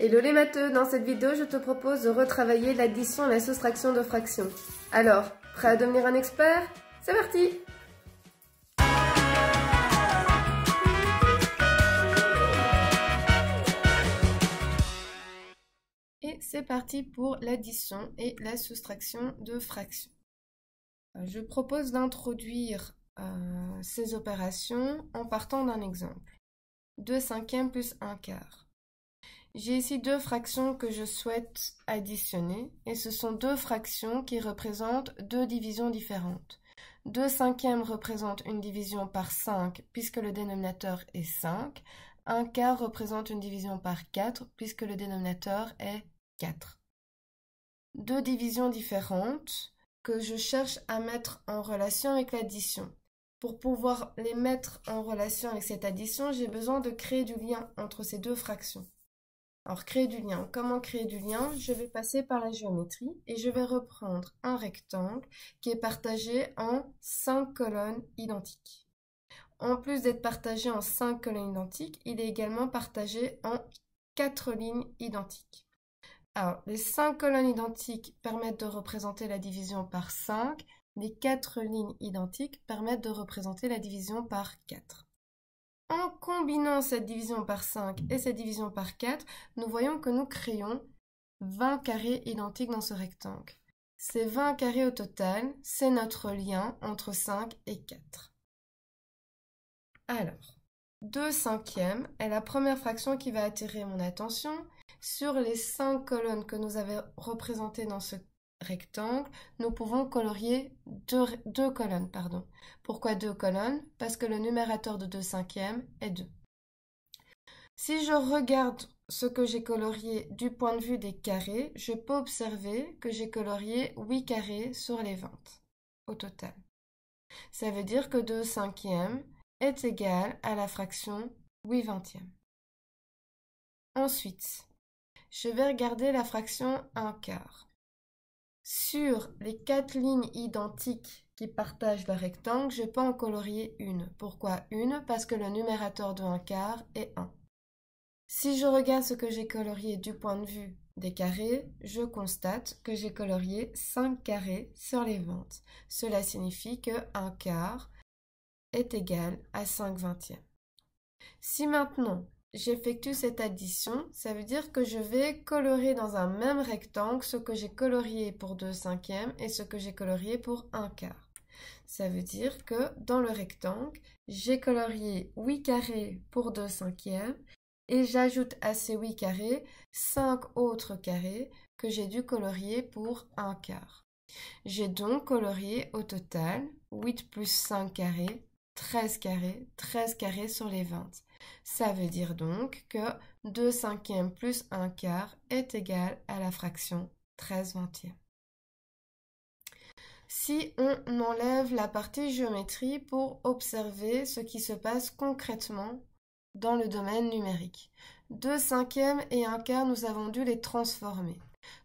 Hello les matheux, dans cette vidéo je te propose de retravailler l'addition et la soustraction de fractions. Alors, prêt à devenir un expert? C'est parti! Et c'est parti pour l'addition et la soustraction de fractions. Je propose d'introduire ces opérations en partant d'un exemple. 2/5 plus 1/4. J'ai ici deux fractions que je souhaite additionner et ce sont deux fractions qui représentent deux divisions différentes. 2/5 représente une division par 5 puisque le dénominateur est 5. 1/4 représente une division par 4 puisque le dénominateur est 4. Deux divisions différentes que je cherche à mettre en relation avec l'addition. Pour pouvoir les mettre en relation avec cette addition, j'ai besoin de créer du lien entre ces deux fractions. Alors, créer du lien. Comment créer du lien? Je vais passer par la géométrie et je vais reprendre un rectangle qui est partagé en 5 colonnes identiques. En plus d'être partagé en 5 colonnes identiques, il est également partagé en 4 lignes identiques. Alors, les 5 colonnes identiques permettent de représenter la division par 5. Les 4 lignes identiques permettent de représenter la division par 4. En combinant cette division par 5 et cette division par 4, nous voyons que nous créons 20 carrés identiques dans ce rectangle. Ces 20 carrés au total, c'est notre lien entre 5 et 4. Alors, 2/5 est la première fraction qui va attirer mon attention. Sur les 5 colonnes que nous avons représentées dans ce rectangle, nous pouvons colorier deux colonnes. Pourquoi deux colonnes? Parce que le numérateur de 2/5 est 2. Si je regarde ce que j'ai colorié du point de vue des carrés, je peux observer que j'ai colorié 8 carrés sur les 20 au total. Ça veut dire que 2/5 est égal à la fraction 8/20. Ensuite, je vais regarder la fraction 1/4. Sur les 4 lignes identiques qui partagent le rectangle, je peux en colorier une. Pourquoi une? Parce que le numérateur de 1/4 est 1. Si je regarde ce que j'ai colorié du point de vue des carrés, je constate que j'ai colorié 5 carrés sur les 20. Cela signifie que 1/4 est égal à 5/20. Si maintenant j'effectue cette addition, ça veut dire que je vais colorer dans un même rectangle ce que j'ai colorié pour 2/5 et ce que j'ai colorié pour 1/4. Ça veut dire que dans le rectangle, j'ai colorié 8 carrés pour 2/5 et j'ajoute à ces 8 carrés 5 autres carrés que j'ai dû colorier pour 1/4. J'ai donc colorié au total 8 plus 5 carrés, 13 carrés sur les 20. Ça veut dire donc que 2/5 plus 1/4 est égal à la fraction 13/20. Si on enlève la partie géométrie pour observer ce qui se passe concrètement dans le domaine numérique. 2/5 et 1/4, nous avons dû les transformer.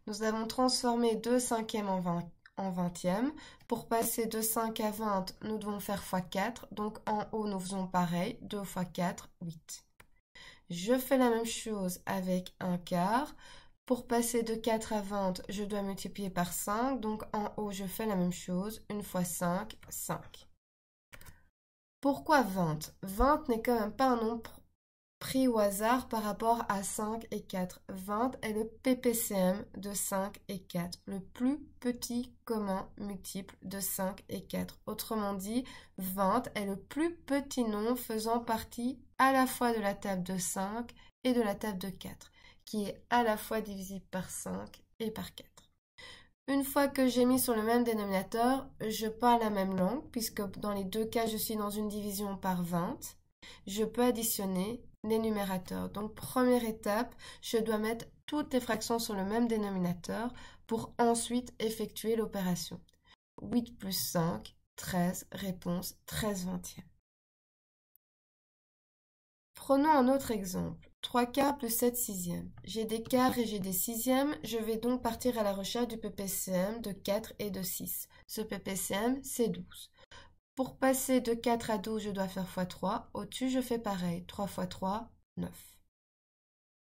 Nous avons transformé 2/5 en 20e. Pour passer de 5 à 20, nous devons faire x4. Donc en haut, nous faisons pareil. 2 x 4, 8. Je fais la même chose avec 1/4. Pour passer de 4 à 20, je dois multiplier par 5. Donc en haut, je fais la même chose. 1 fois 5, 5. Pourquoi 20? 20 n'est quand même pas un nombre pris au hasard par rapport à 5 et 4. 20 est le PPCM de 5 et 4, le plus petit commun multiple de 5 et 4. Autrement dit, 20 est le plus petit nombre faisant partie à la fois de la table de 5 et de la table de 4, qui est à la fois divisible par 5 et par 4. Une fois que j'ai mis sur le même dénominateur, je parle la même langue, puisque dans les deux cas, je suis dans une division par 20. Je peux additionner les numérateurs. Donc, première étape, je dois mettre toutes les fractions sur le même dénominateur pour ensuite effectuer l'opération. 8 plus 5, 13, réponse 13/20. Prenons un autre exemple. 3/4 plus 7/6. J'ai des quarts et j'ai des sixièmes. Je vais donc partir à la recherche du PPCM de 4 et de 6. Ce PPCM, c'est 12. Pour passer de 4 à 12, je dois faire x3. Au-dessus, je fais pareil. 3 x 3, 9.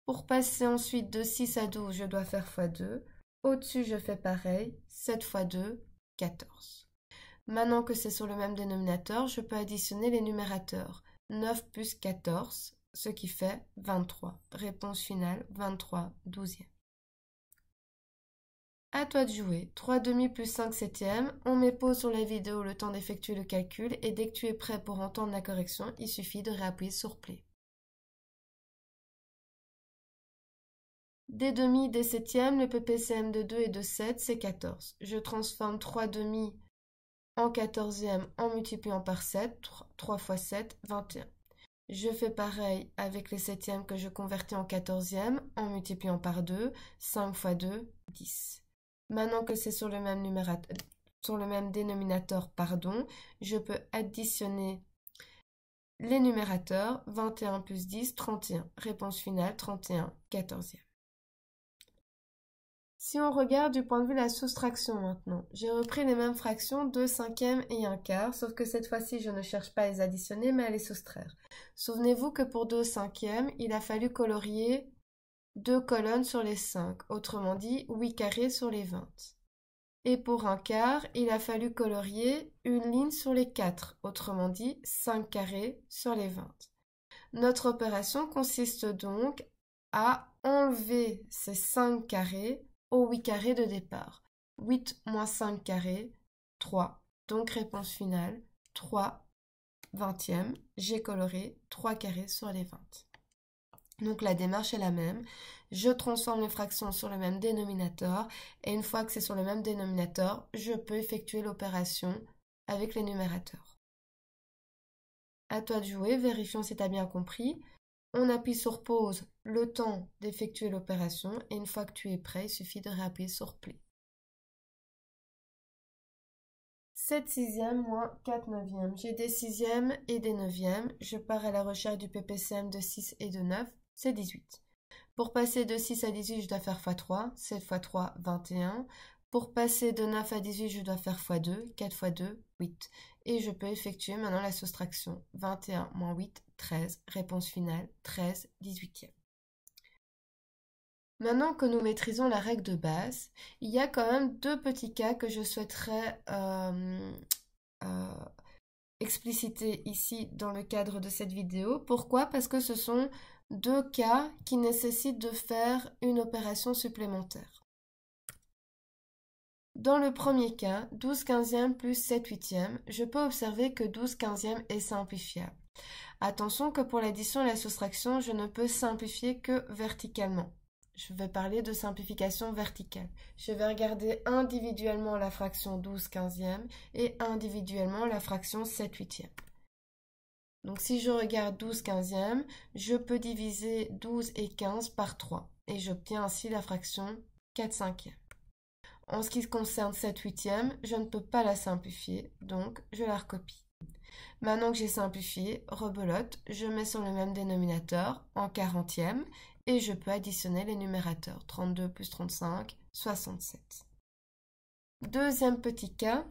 Pour passer ensuite de 6 à 12, je dois faire x2. Au-dessus, je fais pareil, 7 x 2, 14. Maintenant que c'est sur le même dénominateur, je peux additionner les numérateurs. 9 plus 14, ce qui fait 23. Réponse finale, 23 douzièmes. À toi de jouer. 3 demi plus 5 septièmes. On met pause sur la vidéo le temps d'effectuer le calcul et dès que tu es prêt pour entendre la correction, il suffit de réappuyer sur play. Des demi, des septièmes, le PPCM de 2 et de 7, c'est 14. Je transforme 3 demi en 14e en multipliant par 7. 3 x 7, 21. Je fais pareil avec les septièmes que je convertis en 14e en multipliant par 2. 5 x 2, 10. Maintenant que c'est sur le même dénominateur, je peux additionner les numérateurs. 21 plus 10, 31. Réponse finale, 31 14e. Si on regarde du point de vue de la soustraction maintenant, j'ai repris les mêmes fractions, 2 cinquièmes et 1 quart, sauf que cette fois-ci, je ne cherche pas à les additionner, mais à les soustraire. Souvenez-vous que pour 2 cinquièmes, il a fallu colorier 2 colonnes sur les 5, autrement dit 8 carrés sur les 20. Et pour 1 quart, il a fallu colorier une ligne sur les 4, autrement dit 5 carrés sur les 20. Notre opération consiste donc à enlever ces 5 carrés aux 8 carrés de départ. 8 moins 5 carrés, 3. Donc réponse finale, 3 vingtièmes. J'ai coloré 3 carrés sur les 20. Donc la démarche est la même. Je transforme les fractions sur le même dénominateur et une fois que c'est sur le même dénominateur, je peux effectuer l'opération avec les numérateurs. À toi de jouer, vérifions si tu as bien compris. On appuie sur pause le temps d'effectuer l'opération et une fois que tu es prêt, il suffit de réappuyer sur play. 7 sixièmes moins 4 neuvièmes. J'ai des sixièmes et des neuvièmes. Je pars à la recherche du PPCM de 6 et de 9, c'est 18. Pour passer de 6 à 18, je dois faire x3. 7 x 3, 21. Pour passer de 9 à 18, je dois faire x2. 4 x 2, 8. Et je peux effectuer maintenant la soustraction. 21 moins 8, 13. Réponse finale, 13 18e. Maintenant que nous maîtrisons la règle de base, il y a quand même deux petits cas que je souhaiterais expliciter ici dans le cadre de cette vidéo. Pourquoi? Parce que ce sont deux cas qui nécessitent de faire une opération supplémentaire. Dans le premier cas, 12 quinzièmes plus 7 huitièmes, je peux observer que 12 quinzièmes est simplifiable. Attention que pour l'addition et la soustraction, je ne peux simplifier que verticalement. Je vais parler de simplification verticale. Je vais regarder individuellement la fraction 12 quinzièmes et individuellement la fraction 7 huitièmes. Donc si je regarde 12 quinzièmes, je peux diviser 12 et 15 par 3 et j'obtiens ainsi la fraction 4 cinquièmes. En ce qui concerne 7 huitièmes, je ne peux pas la simplifier, donc je la recopie. Maintenant que j'ai simplifié, rebelote, je mets sur le même dénominateur en 40e et je peux additionner les numérateurs. 32 plus 35, 67. Deuxième petit cas,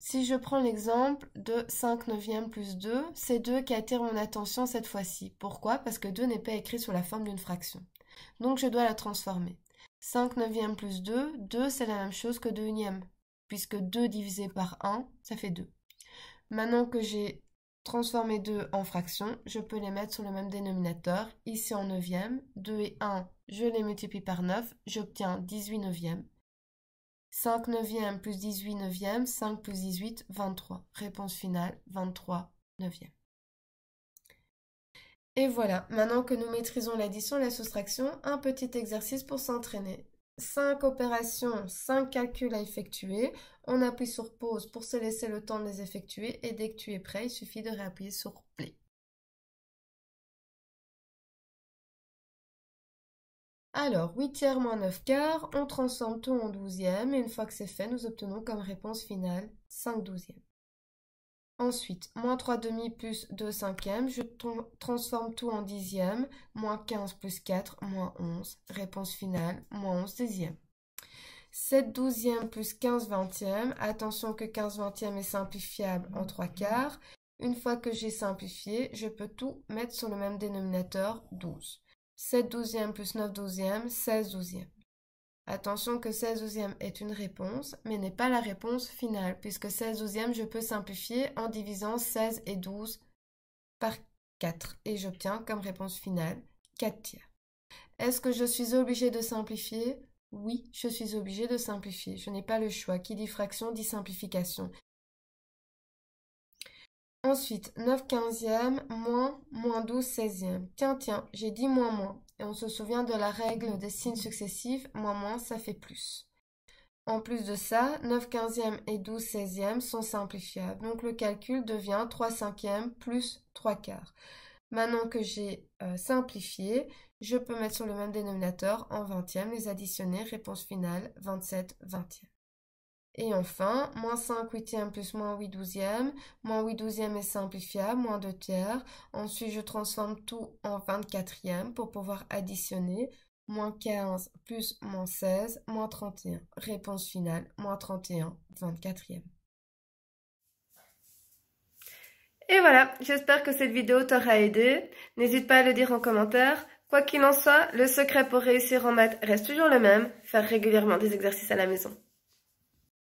si je prends l'exemple de 5 neuvièmes plus 2, c'est 2 qui attire mon attention cette fois-ci. Pourquoi? Parce que 2 n'est pas écrit sous la forme d'une fraction. Donc je dois la transformer. 5 neuvièmes plus 2, 2 c'est la même chose que 2 unièmes, puisque 2 divisé par 1, ça fait 2. Maintenant que j'ai transformé 2 en fractions, je peux les mettre sur le même dénominateur, ici en neuvième. 2 et 1, je les multiplie par 9, j'obtiens 18 neuvièmes. 5 neuvièmes plus 18 neuvièmes, 5 plus 18, 23. Réponse finale, 23 neuvièmes. Et voilà, maintenant que nous maîtrisons l'addition et la soustraction, un petit exercice pour s'entraîner. 5 opérations, 5 calculs à effectuer. On appuie sur pause pour se laisser le temps de les effectuer et dès que tu es prêt, il suffit de réappuyer sur play. Alors, 8 tiers moins 9 quarts, on transforme tout en 12e et une fois que c'est fait, nous obtenons comme réponse finale 5 douzièmes. Ensuite, moins 3 demi plus 2 cinquièmes, je transforme tout en dixièmes, moins 15 plus 4, moins 11. Réponse finale, moins 11 dixièmes. 7 douzièmes plus 15 vingtièmes, attention que 15 vingtièmes est simplifiable en 3 quarts. Une fois que j'ai simplifié, je peux tout mettre sur le même dénominateur, 12. 7 douzièmes plus 9 douzièmes, 16 douzièmes. Attention que 16 douzièmes est une réponse, mais n'est pas la réponse finale, puisque 16 douzièmes, je peux simplifier en divisant 16 et 12 par 4. Et j'obtiens comme réponse finale 4 tiers. Est-ce que je suis obligée de simplifier? Oui, je suis obligée de simplifier. Je n'ai pas le choix. Qui dit fraction dit simplification. Ensuite, 9 quinzièmes moins 12 seizièmes. Tiens, j'ai dit moins. Et on se souvient de la règle des signes successifs. Moins, ça fait plus. En plus de ça, 9 quinzièmes et 12 seizièmes sont simplifiables. Donc le calcul devient 3 cinquièmes plus 3 quarts. Maintenant que j'ai simplifié, je peux mettre sur le même dénominateur en vingtièmes, les additionner, réponse finale, 27 vingtièmes. Et enfin, moins 5 huitièmes plus moins 8 douzièmes. Moins 8 douzièmes est simplifiable, moins 2 tiers. Ensuite, je transforme tout en 24e pour pouvoir additionner. Moins 15 plus moins 16, moins 31. Réponse finale, moins 31, 24e. Et voilà, j'espère que cette vidéo t'aura aidé. N'hésite pas à le dire en commentaire. Quoi qu'il en soit, le secret pour réussir en maths reste toujours le même, faire régulièrement des exercices à la maison.